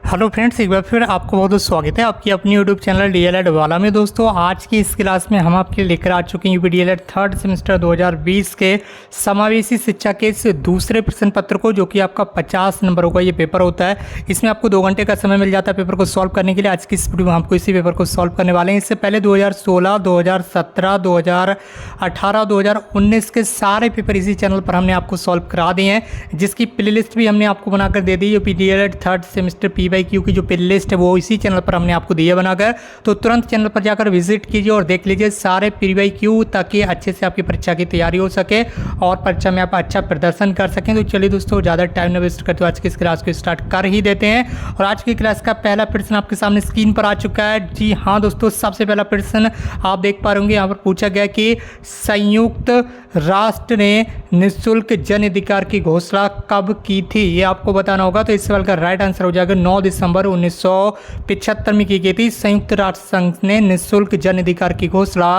Hello friends, एक बार फिर आपको बहुत बहुत स्वागत है आपकी अपनी यूट्यूब चैनल डीएलएड वाला में। दोस्तों, आज की इस क्लास में हम आपके लिए लेकर आ चुके हैं यूपी डीएलएड थर्ड सेमेस्टर 2020 के समावेशी शिक्षा के इस दूसरे प्रश्न पत्र को, जो कि आपका 50 नंबरों का ये पेपर होता है। इसमें आपको 2 घंटे का समय मिल जाता है पेपर को सॉल्व करने के लिए। आज की इस वीडियो में आपको इसी पेपर को सॉल्व करने वाले हैं। इससे पहले 2016, 2017, 2018, 2019 के सारे पेपर इसी चैनल पर हमने आपको सॉल्व करा दिए हैं, जिसकी प्लेलिस्ट भी हमने आपको बनाकर दे दी। UP DElEd third semester PYQ की जो प्ले लिस्ट है वो इसी चैनल पर हमने आपको दी है बनाकर। तो तुरंत चैनल पर जाकर विजिट कीजिए और देख लीजिए सारे PYQ, ताकि अच्छे से आपकी परीक्षा की तैयारी हो सके और परीक्षा में आप अच्छा प्रदर्शन कर सकें। तो चलिए दोस्तों, ज़्यादा टाइम न वेस्ट करते हुए आज की इस क्लास को स्टार्ट कर ही देते हैं। और आज की क्लास का पहला प्रश्न आपके सामने स्क्रीन पर आ चुका है। जी हाँ दोस्तों, सबसे पहला प्रश्न आप देख पा रहे होंगे, यहाँ पर पूछा गया कि संयुक्त राष्ट्र ने निःशुल्क जन अधिकार की घोषणा कब की थी, ये आपको बताना होगा। तो इस सवाल का राइट आंसर हो जाएगा 9 दिसंबर 1975 में की गई थी। संयुक्त राष्ट्र संघ ने निःशुल्क जन अधिकार की घोषणा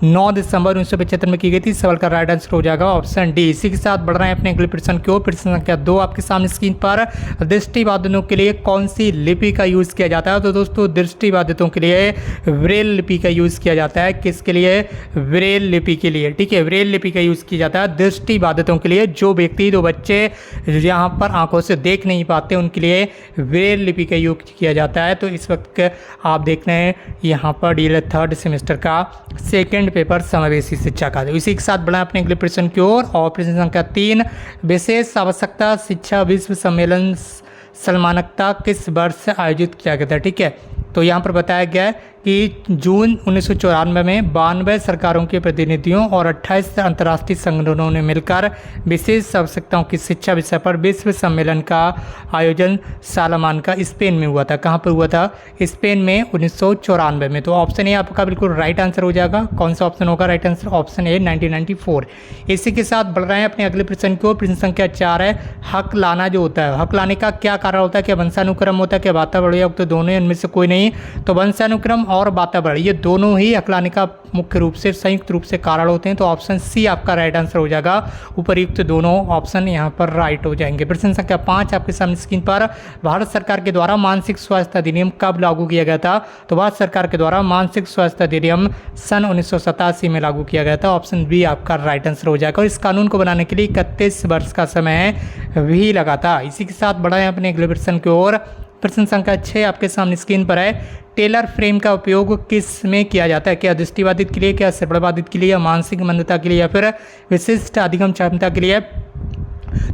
9 दिसंबर 1975 में की गई थी। सवाल का राइट आंसर हो जाएगा ऑप्शन डी। इसी के साथ बढ़ रहे हैं अपने अगले प्रश्न की ओर। प्रश्न संख्या 2 आपके सामने स्क्रीन पर, दृष्टिबाधितों के लिए कौन सी लिपि का यूज किया जाता है। तो दोस्तों, दृष्टिबाधितों के लिए ब्रेल लिपि का यूज किया जाता है। किसके लिए? ब्रेल लिपि के लिए। ठीक है, ब्रेल लिपि का यूज किया जाता है दृष्टिबाधितों के लिए। जो व्यक्ति, जो बच्चे यहाँ पर आंखों से देख नहीं पाते, उनके लिए ब्रेल लिपि का यूज किया जाता है। तो इस वक्त आप देख रहे हैं यहाँ पर डीएलएड थर्ड सेमेस्टर का सेकंड पेपर समावेशी शिक्षा का। तो इसी के साथ बढ़ा अपने अगले प्रश्न की ओर। और प्रश्न संख्या 3, विशेष आवश्यकता शिक्षा विश्व सम्मेलन सलमानकता किस वर्ष आयोजित किया गया था। ठीक है, तो यहाँ पर बताया गया है कि जून 1994 में 92 सरकारों के प्रतिनिधियों और 28 अंतर्राष्ट्रीय संगठनों ने मिलकर विशेष आवश्यकताओं की शिक्षा विषय पर विश्व सम्मेलन का आयोजन सालामान का स्पेन में हुआ था। कहाँ पर हुआ था? स्पेन में 1994 में। तो ऑप्शन ए आपका बिल्कुल राइट आंसर हो जाएगा। कौन सा ऑप्शन होगा राइट आंसर? Option A 1994। इसी के साथ बढ़ रहे हैं अपने अगले प्रश्न को। प्रश्न संख्या 4 है, हक लाना जो होता है, हक लाने का क्या कारण होता है? क्या वंशानुक्रम होता है, क्या वातावरण, या तो दोनों, इनमें से कोई नहीं। तो वंशानुक्रम और वातावरण, ये दोनों ही हक लाने का मुख्य रूप से, संयुक्त रूप से कारण होते हैं। तो ऑप्शन सी आपका राइट आंसर हो जाएगा। उपयुक्त दोनों ऑप्शन यहाँ पर राइट हो जाएंगे। प्रश्न संख्या 5 आपके सामने स्क्रीन पर, भारत सरकार के द्वारा मानसिक स्वास्थ्य अधिनियम कब लागू किया गया था। तो भारत सरकार के द्वारा मानसिक स्वास्थ्य अधिनियम सन 1987 में लागू किया गया था। ऑप्शन बी आपका राइट आंसर हो जाएगा। और इस कानून को बनाने के लिए 31 वर्ष का समय भी लगा था। इसी के साथ बढ़ाएं अपने अगले प्रश्न की ओर। प्रश्न संख्या 6 आपके सामने स्क्रीन पर है, टेलर फ्रेम का उपयोग किस में किया जाता है? क्या दृष्टिबाधित के लिए, क्या श्रवणबाधित के लिए, या मानसिक मंदता के लिए, या फिर विशिष्ट अधिगम क्षमता के लिए?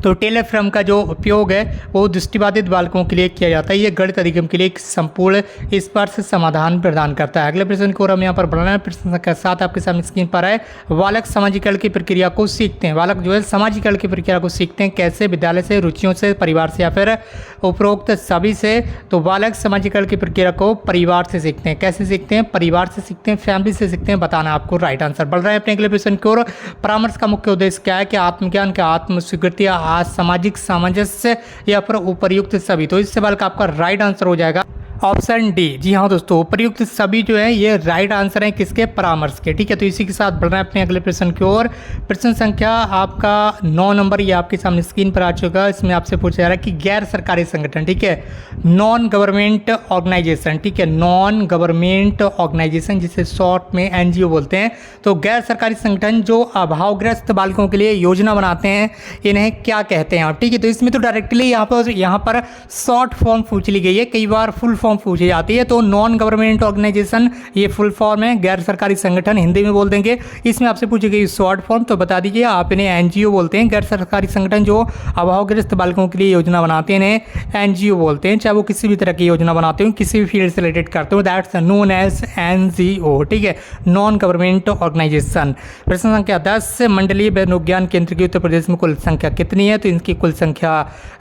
तो टेलर फ्रेम का जो उपयोग है वो दृष्टिबाधित बालकों के लिए किया जाता है। ये गणित अधिगम के लिए एक संपूर्ण स्पर्श समाधान प्रदान करता है। अगले प्रश्न को हम यहाँ पर बढ़ाना है। प्रश्न संख्या 7 आपके सामने स्क्रीन पर है, बालक सामाजिकरण की प्रक्रिया को सीखते हैं। बालक जो है सामाजिकरण की प्रक्रिया को सीखते हैं कैसे? विद्यालय से, रुचियों से, परिवार से, या फिर उपरोक्त सभी से। तो बालक सामाजिकरण की प्रक्रिया को परिवार से सीखते हैं। कैसे सीखते हैं? परिवार से सीखते हैं, फैमिली से सीखते हैं। बताना आपको राइट आंसर। बढ़ रहा है अपने अगले प्रश्न की ओर। परामर्श का मुख्य उद्देश्य क्या है? कि आत्मज्ञान, क्या आत्मस्वीकृति, आज सामाजिक सामंजस्य, या फिर उपर्युक्त सभी। तो इस सवाल का आपका राइट आंसर हो जाएगा ऑप्शन डी। जी हाँ दोस्तों, उपर्युक्त सभी जो है ये राइट आंसर है किसके? परामर्श के। ठीक है, तो इसी के साथ बढ़ रहे हैं अपने अगले प्रश्न की ओर। प्रश्न संख्या आपका 9 नंबर, ये आपके सामने स्क्रीन पर आ चुका है। इसमें आपसे पूछा जा रहा है कि गैर सरकारी संगठन, ठीक है, नॉन गवर्नमेंट ऑर्गेनाइजेशन, ठीक है, नॉन गवर्नमेंट ऑर्गेनाइजेशन जिसे शॉर्ट में NGO बोलते हैं। तो गैर सरकारी संगठन जो अभावग्रस्त बालकों के लिए योजना बनाते हैं, इन्हें क्या कहते हैं आप? ठीक है, तो इसमें तो डायरेक्टली यहाँ पर शॉर्ट फॉर्म पूछ ली गई है, कई बार फुल फॉर्म पूछी जाती है। तो नॉन गवर्नमेंट ऑर्गेनाइजेशन ये फुल फॉर्म है, गैर सरकारी संगठन हिंदी में बोल देंगे। इसमें आपसे पूछी गई शॉर्ट फॉर्म, तो बता दीजिए आप इन्हें NGO बोलते हैं। गैर सरकारी संगठन जो अभावग्रस्त बालकों के लिए योजना बनाते हैं इन्हें NGO बोलते हैं, चाहे वो किसी भी तरह की योजना बनाते हो, किसी भी फील्ड से रिलेटेड करते हो, दैट्स नोन एज NGO। ठीक है, नॉन गवर्नमेंट ऑर्गेनाइजेशन। प्रश्न संख्या 10, मंडलीय मनोविज्ञान केंद्र की उत्तर प्रदेश में कुल संख्या कितनी है? तो इनकी कुल संख्या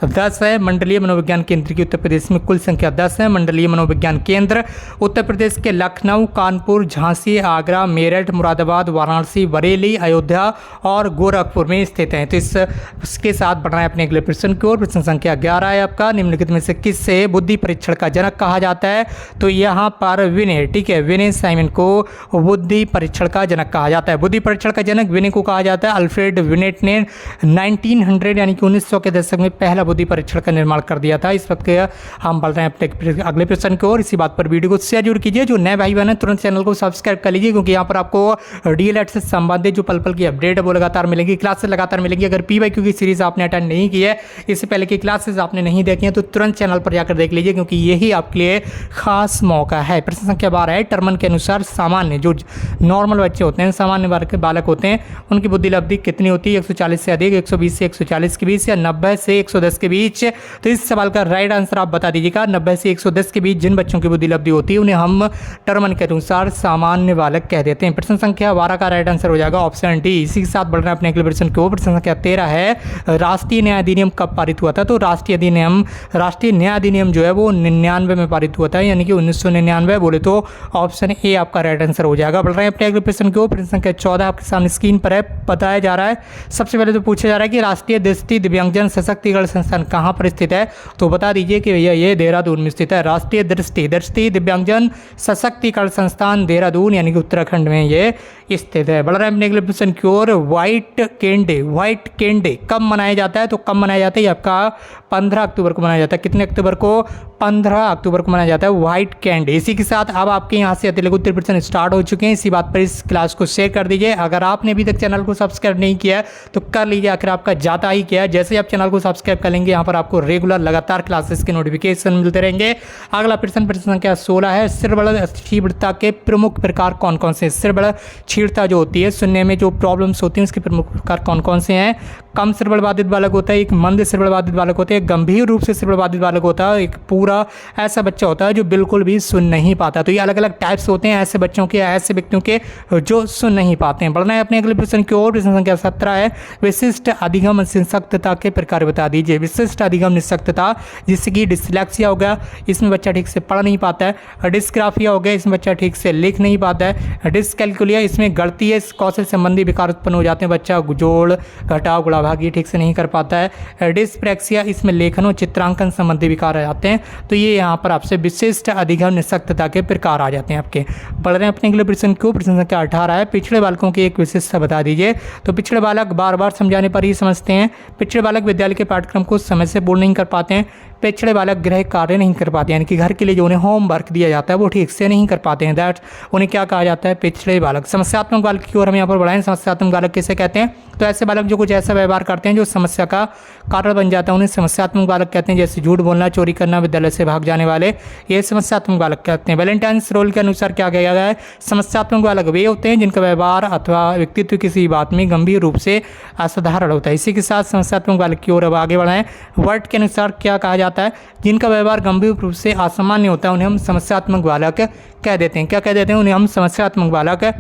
10 है। मंडलीय मनोविज्ञान केंद्र की उत्तर प्रदेश में कुल संख्या 10 है। मंडलीय मंडलीय मनोविज्ञान केंद्र उत्तर प्रदेश के लखनऊ, कानपुर, झांसी, आगरा, मेरठ, मुरादाबाद, वाराणसी, बरेली, अयोध्या और गोरखपुर में स्थित हैं। तो इसके साथ बढ़ रहे हैं अपने अगले प्रश्न की ओर। प्रश्न संख्या 11 है आपका, निम्नलिखित में से किससे बुद्धि परीक्षण का जनक कहा जाता है? तो यहाँ पर विनय, ठीक है, विनय साइमन को बुद्धि परीक्षण का जनक कहा जाता है। बुद्धि परीक्षण का जनक विनय को कहा जाता है। अल्फ्रेड विनेट ने 1900 यानी कि 1900 के दशक में पहला बुद्धि परीक्षण का निर्माण कर दिया था। इस वक्त हम बढ़ रहे हैं अपने अगले प्रश्न की ओर। इसी बात पर वीडियो को शेयर जरूर कीजिए। जो नए भाई बहन है तुरंत चैनल को सब्सक्राइब कर लीजिए, क्योंकि यहाँ पर आपको डीएलएड से संबंधित जो पल पल की अपडेट है वो लगातार मिलेंगी, क्लासेस लगातार मिलेंगी। अगर पीवाईक्यू की सीरीज आपने अटेंड नहीं की है, इससे पहले की क्लासेस आपने नहीं देखी हैं, तो तुरंत चैनल पर जाकर देख लीजिए, क्योंकि यही आपके लिए खास मौका है। प्रश्न संख्या 12 है, टर्मन के अनुसार सामान्य जो नॉर्मल बच्चे होते हैं, सामान्य वर्ग के बालक होते हैं, उनकी बुद्धि लब्धि कितनी होती है? 140 से अधिक, 120 से 140 के बीच, या 90 से 110 के बीच? तो इस सवाल का राइट आंसर आप बता दीजिएगा। 90 से 110 के बीच जिन बच्चों की बुद्धि लब्धि होती है उन्हें हम टर्मन के अनुसार सामान्य बालक कह देते हैं। प्रश्न संख्या 12 का राइट आंसर हो जाएगा ऑप्शन डी। इसी के साथ बढ़ रहे हैं अपने अगले प्रश्न को। प्रश्न संख्या 13 है, राष्ट्रीय न्याय अधिनियम कब पारित हुआ था? तो राष्ट्रीय न्याय अधिनियम जो है वो 99 में पारित हुआ था, यानी कि 1999 बोले तो ऑप्शन ए आपका राइट आंसर हो जाएगा। बढ़ रहे हैं अपने अगले प्रश्न को। प्रश्न संख्या 14 आपके सामने स्क्रीन पर है, बताया जा रहा है। सबसे पहले तो पूछा जा रहा है कि राष्ट्रीय दृष्टि दिव्यांगजन सशक्तिकरण संस्थान कहाँ पर स्थित है? तो बता दीजिए कि भैया ये देहरादून में स्थित है। राष्ट्रीय दृष्टि दिव्यांगजन सशक्तिकरण संस्थान देहरादून यानी कि उत्तराखंड में ये स्थित है। बढ़ रहे हैं अपने अगले प्रश्न की ओर। व्हाइट कैंडे कब मनाया जाता है? तो कब मनाया जाता है? ये आपका 15 अक्टूबर को मनाया जाता है। कितने अक्टूबर को? 15 अक्टूबर को मनाया जाता है व्हाइट कैंडे। इसी के साथ अब आपके यहाँ से तेलुगु 30% स्टार्ट हो चुके हैं। इसी बात पर इस क्लास को शेयर कर दीजिए। अगर आपने अभी तक चैनल को सब्सक्राइब नहीं किया तो कर लीजिए, आखिर आपका जाता ही क्या है। जैसे ही आप चैनल को सब्सक्राइब कर लेंगे, यहाँ पर आपको रेगुलर लगातार क्लासेस के नोटिफिकेशन मिलते रहेंगे। अगला प्रश्न संख्या 16 है, श्रवण क्षीणता के प्रमुख प्रकार कौन कौन से? श्रवण क्षीणता जो होती है, सुनने में जो प्रॉब्लम्स होती हैं, उसके प्रमुख प्रकार कौन कौन से हैं? कम श्रवण बाधित बालक होता है, एक मंद श्रवण बाधित बालक होता है, एक गंभीर रूप से श्रवण बाधित बालक होता है, एक पूरा ऐसा बच्चा होता है जो बिल्कुल भी सुन नहीं पाता। तो ये अलग अलग टाइप्स होते हैं ऐसे बच्चों के, ऐसे व्यक्तियों के जो सुन नहीं पाते हैं। बढ़ना है अपने अगले प्रश्न की ओर। प्रश्न संख्या 17 है, विशिष्ट अधिगम निःशक्तता के प्रकार बता दीजिए। विशिष्ट अधिगम निःशक्तता, जिससे कि डिसलेक्सिया हो गया, इसमें बच्चा ठीक से पढ़ नहीं पाता है। डिस्ग्राफिया हो गया, इसमें बच्चा ठीक से लिख नहीं पाता है। डिसकैलकुलिया, इसमें गणितीय कौशल संबंधी विकार उत्पन्न हो जाते हैं, बच्चा जोड़ घटाव गुणा भाग ये ठीक से नहीं कर पाता है। डिस्प्रैक्सिया, इसमें लेखन और चित्रांकन संबंधी विकार आ जाते हैं। तो ये यहाँ पर आपसे विशिष्ट अधिगम निःशक्तता के प्रकार आ जाते हैं आपके। बढ़ रहे हैं अपने अगले प्रश्न को। प्रश्न संख्या 18 है, पिछड़े बालकों की एक विशेषता बता दीजिए। तो पिछड़े बालक बार बार समझाने पर ही समझते हैं। पिछड़े बालक विद्यालय के पाठ्यक्रम को समय से पूर्ण नहीं कर पाते हैं। पिछड़े बालक गृह कार्य नहीं कर पाते, यानी कि घर के लिए जो उन्हें होमवर्क दिया जाता है वो ठीक से नहीं कर पाते हैं। दैट उन्हें क्या कहा जाता है? पिछड़े बालक। समस्यात्मक बालक की ओर हम यहाँ पर बढ़ाएं। समस्यात्मक बालक किसे कहते हैं? तो ऐसे बालक जो कुछ ऐसा व्यवहार करते हैं जो समस्या का कारण बन जाता है, उन्हें समस्यात्मक बालक कहते हैं। जैसे झूठ बोलना, चोरी करना, विद्यालय से भाग जाने वाले, ये समस्यात्मक बालक कहते हैं। वैलेंटाइन्स रोल के अनुसार क्या कहा गया है? समस्यात्मक बालक वे होते हैं जिनका व्यवहार अथवा व्यक्तित्व किसी बात में गंभीर रूप से असाधारण होता है। इसी के साथ समस्यात्मक बालक की ओर अब आगे बढ़ाएं। वर्ड के अनुसार क्या कहा जाता है? जिनका व्यवहार गंभीर रूप से असामान्य होता है उन्हें हम समस्यात्मक बालक कह देते हैं। क्या कह देते हैं? उन्हें हम समस्यात्मक बालक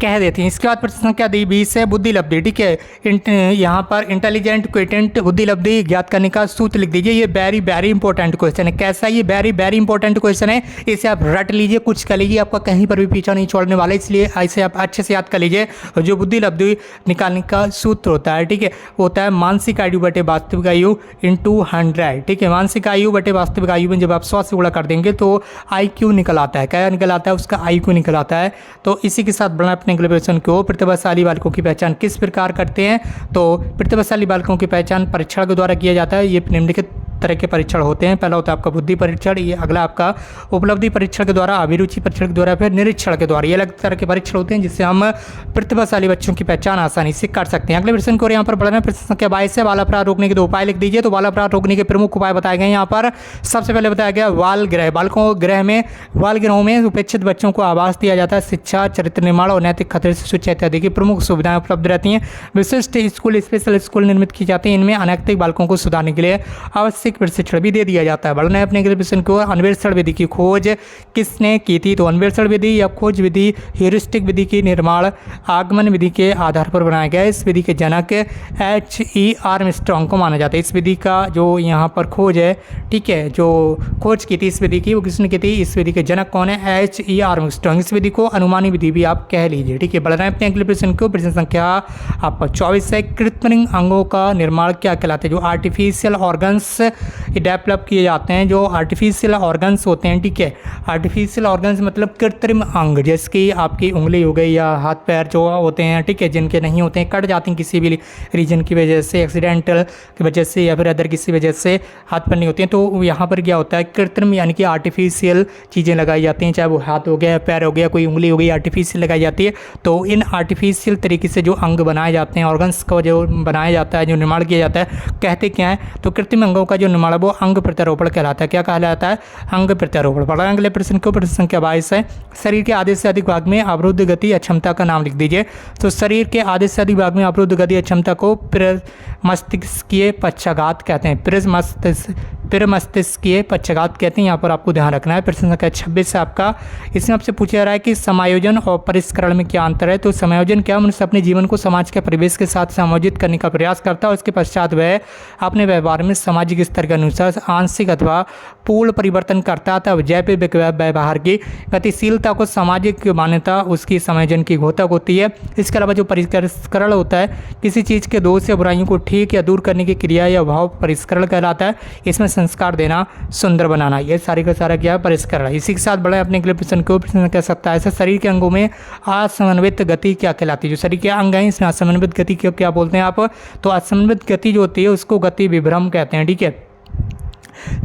कह देते हैं। इसके बाद प्रश्न संख्या 20 है, बुद्धि लब्धि। ठीक है, यहाँ पर इंटेलिजेंट क्विटेंट बुद्धि लब्धि ज्ञात करने का सूत्र लिख दीजिए। ये वेरी इंपॉर्टेंट क्वेश्चन है। कैसा? ये वेरी इंपॉर्टेंट क्वेश्चन है। इसे आप रट लीजिए, कुछ कर लीजिए, आपका कहीं पर भी पीछा नहीं छोड़ने वाला, इसलिए ऐसे आप अच्छे से याद कर लीजिए। जो बुद्धि लब्धि निकालने का सूत्र होता है, ठीक है, होता है मानसिक आयु बटे वास्तविक आयु इंटू 100। ठीक है, मानसिक आयु बटे वास्तविक आयु में जब आप 100 से गुणा कर देंगे तो IQ निकल आता है। क्या निकल आता है? उसका IQ निकल आता है। तो इसी के साथ बढ़ना अपने अगले प्रश्न को। प्रतिभाशाली बालकों की पहचान किस प्रकार करते हैं? तो प्रतिभाशाली बालकों की पहचान परीक्षण के द्वारा किया जाता है। ये निम्नलिखित तरह के परीक्षण होते हैं। पहला होता है आपका बुद्धि परीक्षण, ये अगला आपका उपलब्धि परीक्षण के द्वारा, अभिरुचि परीक्षण के द्वारा, फिर निरीक्षण के द्वारा। ये अलग तरह के परीक्षण होते हैं जिससे हम प्रतिभाशाली बच्चों की पहचान आसानी से कर सकते हैं। अगले प्रश्न को यहाँ पर बढ़ना है। प्रश्न संख्या 22 है, बाल अपराध रोकने के 2 उपाय लिख दीजिए। तो बाल अपराध रोकने के प्रमुख उपाय बताए गए यहाँ पर। सबसे पहले बताया गया बाल गृहों में उपेक्षित बच्चों को आवास दिया जाता है। शिक्षा, चरित्र निर्माण और नैतिक खतरे से सुरक्षा इत्यादि की प्रमुख सुविधाएं उपलब्ध रहती हैं। विशिष्ट स्कूल, स्पेशल स्कूल निर्मित किए जाते हैं। इनमें अनैतिक बालकों को सुधारने के लिए आवश्यक मानसिक प्रशिक्षण भी दे दिया जाता है। बढ़ना है अपने अगले प्रश्न को। अन्वेषण विधि की खोज किसने की थी? तो अन्वेषण विधि या खोज विधि ह्यूरिस्टिक विधि की निर्माण आगमन विधि के आधार पर बनाया गया है। इस विधि के जनक H.E. आर्मस्ट्रांग को माना जाता है। इस विधि का जो यहाँ पर खोज है, ठीक है, जो खोज की थी इस विधि की, वो किसने की थी? इस विधि के जनक कौन है? H.E. आर्मस्ट्रांग। इस विधि को अनुमानी विधि भी आप कह लीजिए, ठीक है। बढ़ रहे हैं अपने अगले प्रश्न को। प्रश्न संख्या आपका 24 है। कृत्रिम अंगों का निर्माण क्या कहलाता है? जो आर्टिफिशियल ऑर्गन्स डेवलप किए जाते हैं, जो आर्टिफिशियल ऑर्गन्स होते हैं, ठीक है। आर्टिफिशियल ऑर्गन्स मतलब कृत्रिम अंग, जैसे कि आपकी उंगली हो गई या हाथ पैर जो होते हैं, ठीक है, जिनके नहीं होते हैं, कट जाते हैं किसी भी रीजन की वजह से, एक्सीडेंटल की वजह से या फिर अदर किसी वजह से हाथ पैर नहीं होते हैं, तो यहाँ पर क्या होता है? कृत्रिम यानी कि आर्टिफिशियल चीज़ें लगाई जाती हैं, चाहे वो हाथ हो गया, पैर हो गया, कोई उंगली हो गई, आर्टिफिशियल लगाई जाती है। तो इन आर्टिफिशियल तरीके से जो अंग बनाए जाते हैं, ऑर्गन्स का जो बनाया जाता है, जो निर्माण किया जाता है, कहते क्या है? तो कृत्रिम अंगों का जो निर्माण है वो अंग प्रत्यारोपण कहलाता है। क्या कहलाता है? अंग प्रत्यारोपण। पढ़ा अगले प्रश्न को। प्रश्न संख्या 22 है। शरीर के आधे से अधिक भाग में अवरुद्ध गति अक्षमता का नाम लिख दीजिए। तो शरीर के आधे से अधिक भाग में अवरुद्ध गति अक्षमता को मस्तिष्कीय पक्षाघात कहते हैं। मस्तिष्कीय पक्षाघात कहते हैं। यहाँ पर आपको ध्यान रखना है। प्रश्न संख्या 26 है आपका। इसमें आपसे पूछा जा रहा है कि समायोजन और परिष्करण में क्या अंतर है? तो समायोजन क्या? मनुष्य अपने जीवन को समाज के परिवेश के साथ समायोजित करने का प्रयास करता है और उसके पश्चात वह अपने व्यवहार में सामाजिक स्तर के अनुसार आंशिक अथवा पूर्ण परिवर्तन करता है। तब जैविक व्यवहार की गतिशीलता को सामाजिक मान्यता उसकी समायोजन की घोतक होती है। इसके अलावा जो परिष्करण होता है, किसी चीज़ के दोष या बुराइयों को ठीक या दूर करने की क्रिया या भाव परिष्करण कहलाता है। इसमें संस्कार देना, सुंदर बनाना, ये सारी का सारा क्या है? परिष्करण। इसी के साथ बढ़े अपने अगले प्रश्न को। प्रश्न कह सकता है ऐसा शरीर के अंगों में असमन्वित गति क्या कहलाती है? जो शरीर के अंग हैं इसमें असमन्वित गति को क्या बोलते हैं आप? तो असमन्वित गति जो होती है उसको गति विभ्रम कहते हैं, ठीक है।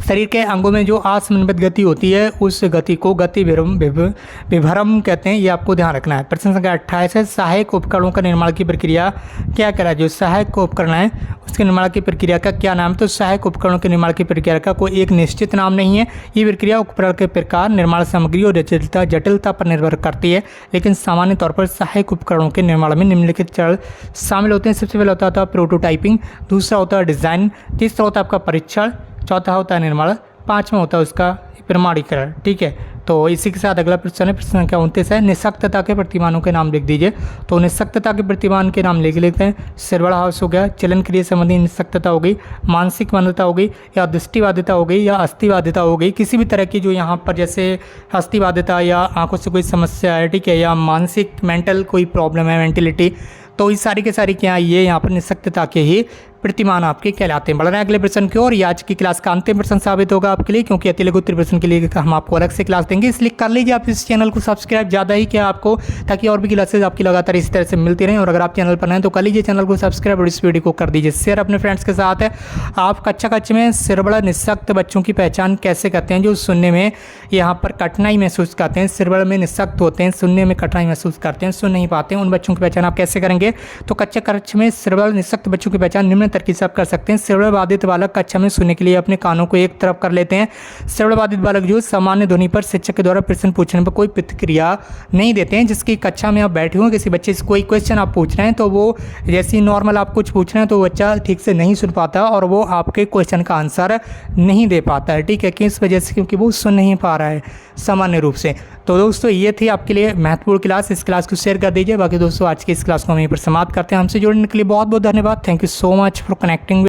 शरीर के अंगों में जो असमन्वित गति होती है उस गति को गति विभ्रम कहते हैं। ये आपको ध्यान रखना है। प्रश्न संख्या 28 है। सहायक उपकरणों का निर्माण की प्रक्रिया क्या कहलाती है? जो सहायक उपकरण है उसके निर्माण की प्रक्रिया का क्या नाम? तो सहायक उपकरणों के निर्माण की प्रक्रिया का कोई एक निश्चित नाम नहीं है। ये प्रक्रिया उपकरण के प्रकार, निर्माण सामग्री और जटिलता पर निर्भर करती है। लेकिन सामान्य तौर पर सहायक उपकरणों के निर्माण में निम्नलिखित चरण शामिल होते हैं। सबसे पहले होता है प्रोटोटाइपिंग, दूसरा होता है डिज़ाइन, तीसरा होता है आपका परीक्षण, चौथा होता है निर्माण, पांचवा होता है उसका प्रमाणीकरण, ठीक है। तो इसी के साथ अगला प्रश्न है। प्रश्न संख्या 29 है। निःशक्तता के प्रतिमानों के नाम लिख दीजिए। तो निःशक्तता के प्रतिमान के नाम लिख लेते हैं। सिरबड़ाहस हो गया, चलन क्रिया संबंधी निःशक्तता हो गई, मानसिक मंदता हो गई, या दृष्टिबाधिता हो गई, या अस्थिबाधिता हो गई। किसी भी तरह की जो यहाँ पर जैसे अस्थिबाधिता या आंखों से कोई समस्या है, ठीक है, या मानसिक मेंटल कोई प्रॉब्लम है, मेंटलिटी, तो इस सारी के सारी क्या ये यहाँ पर निःशक्तता के ही प्रतिमान आपके कहलाते हैं। बढ़ रहे हैं अगले प्रश्न की ओर। ये आज की क्लास का अंतिम प्रश्न साबित होगा आपके लिए, क्योंकि अति लघु उत्तर प्रश्न के लिए हम आपको अलग से क्लास देंगे। इसलिए कर लीजिए आप इस चैनल को सब्सक्राइब ज़्यादा ही क्या आपको, ताकि और भी क्लासेज आपकी लगातार इसी तरह से मिलती रहें। और अगर आप चैनल पर नए तो कर लीजिए चैनल को सब्सक्राइब और इस वीडियो को कर दीजिए शेयर अपने फ्रेंड्स के साथ। है आप कक्षा कक्ष में सिरबड़ा निःशक्त बच्चों की पहचान कैसे करते हैं? जो सुनने में यहाँ पर कठिनाई महसूस करते हैं, सिरबड़ा में निःशक्त होते हैं, सुनने में कठिनाई महसूस करते हैं, सुन नहीं पाते हैं, उन बच्चों की पहचान आप कैसे करेंगे? तो कक्षा कक्ष में सिरबड़ा निःशक्त बच्चों की पहचान निम्न तरकीब से आप कर सकते हैं। सिरबड़ा बाधित बालक कक्षा में सुनने के लिए अपने कानों को एक तरफ कर लेते हैं। सिरबड़ा बाधित बालक जो सामान्य ध्वनि पर शिक्षक के द्वारा प्रश्न पूछने पर कोई प्रतिक्रिया नहीं देते हैं। जिसकी कक्षा में आप बैठे हो, किसी बच्चे से कोई क्वेश्चन आप पूछ रहे हैं, तो वो जैसे नॉर्मल आप कुछ पूछ रहे हैं तो बच्चा ठीक से नहीं सुन पाता और वो आपके क्वेश्चन का आंसर नहीं दे पाता है, ठीक है, किस वजह से? क्योंकि वो सुन नहीं पा रहा है सामान्य रूप से। तो दोस्तों ये थी आपके लिए महत्वपूर्ण क्लास। इस क्लास को शेयर कर दीजिए। बाकी दोस्तों आज की इस क्लास को हम यहीं पर समाप्त करते हैं। हमसे जुड़ने के लिए बहुत बहुत धन्यवाद। Thank you so much for connecting.